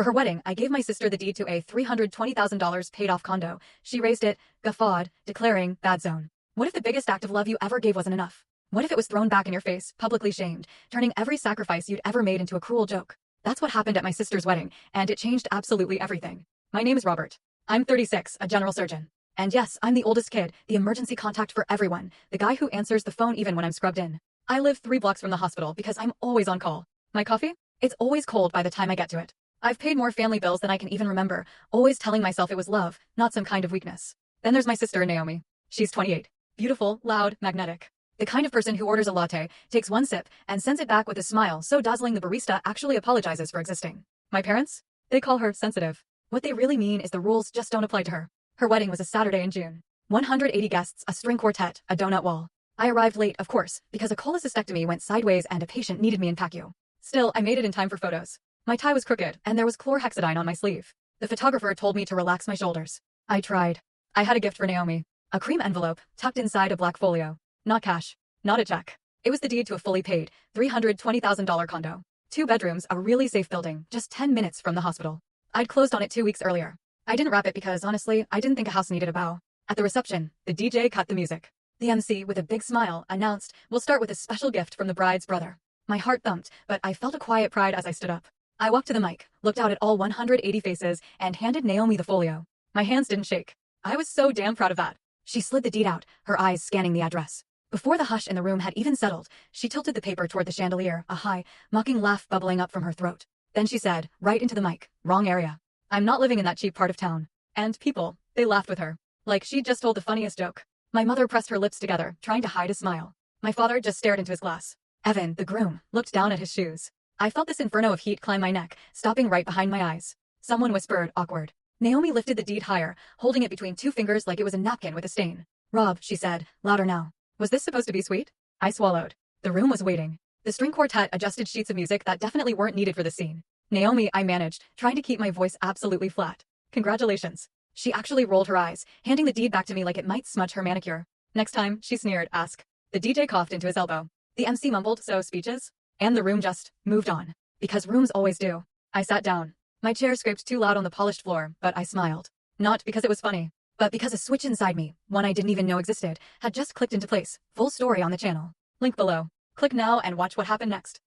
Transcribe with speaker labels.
Speaker 1: For her wedding, I gave my sister the deed to a $320,000 paid-off condo. She raised it, guffawed, declaring, bad zone. What if the biggest act of love you ever gave wasn't enough? What if it was thrown back in your face, publicly shamed, turning every sacrifice you'd ever made into a cruel joke? That's what happened at my sister's wedding, and it changed absolutely everything. My name is Robert. I'm 36, a general surgeon. And yes, I'm the oldest kid, the emergency contact for everyone, the guy who answers the phone even when I'm scrubbed in. I live 3 blocks from the hospital because I'm always on call. My coffee? It's always cold by the time I get to it. I've paid more family bills than I can even remember, always telling myself it was love, not some kind of weakness. Then there's my sister, Naomi. She's 28. Beautiful, loud, magnetic. The kind of person who orders a latte, takes one sip, and sends it back with a smile so dazzling the barista actually apologizes for existing. My parents? They call her sensitive. What they really mean is the rules just don't apply to her. Her wedding was a Saturday in June. 180 guests, a string quartet, a donut wall. I arrived late, of course, because a cholecystectomy went sideways and a patient needed me in PACU. Still, I made it in time for photos. My tie was crooked, and there was chlorhexidine on my sleeve. The photographer told me to relax my shoulders. I tried. I had a gift for Naomi. A cream envelope, tucked inside a black folio. Not cash. Not a check. It was the deed to a fully paid, $320,000 condo. 2 bedrooms, a really safe building, just 10 minutes from the hospital. I'd closed on it 2 weeks earlier. I didn't wrap it because, honestly, I didn't think a house needed a bow. At the reception, the DJ cut the music. The MC, with a big smile, announced, "We'll start with a special gift from the bride's brother." My heart thumped, but I felt a quiet pride as I stood up. I walked to the mic, looked out at all 180 faces, and handed Naomi the folio. My hands didn't shake. I was so damn proud of that. She slid the deed out, her eyes scanning the address. Before the hush in the room had even settled, she tilted the paper toward the chandelier, a high, mocking laugh bubbling up from her throat. Then she said, right into the mic, "Wrong area. I'm not living in that cheap part of town." And people, they laughed with her. Like she'd just told the funniest joke. My mother pressed her lips together, trying to hide a smile. My father just stared into his glass. Evan, the groom, looked down at his shoes. I felt this inferno of heat climb my neck, stopping right behind my eyes. Someone whispered, awkward. Naomi lifted the deed higher, holding it between 2 fingers like it was a napkin with a stain. "Rob," she said, louder now. "Was this supposed to be sweet?" I swallowed. The room was waiting. The string quartet adjusted sheets of music that definitely weren't needed for the scene. "Naomi," I managed, trying to keep my voice absolutely flat. "Congratulations." She actually rolled her eyes, handing the deed back to me like it might smudge her manicure. "Next time," she sneered, "ask." The DJ coughed into his elbow. The MC mumbled, "So speeches?" And the room just moved on. Because rooms always do. I sat down. My chair scraped too loud on the polished floor, but I smiled. Not because it was funny, but because a switch inside me, one I didn't even know existed, had just clicked into place. Full story on the channel. Link below. Click now and watch what happened next.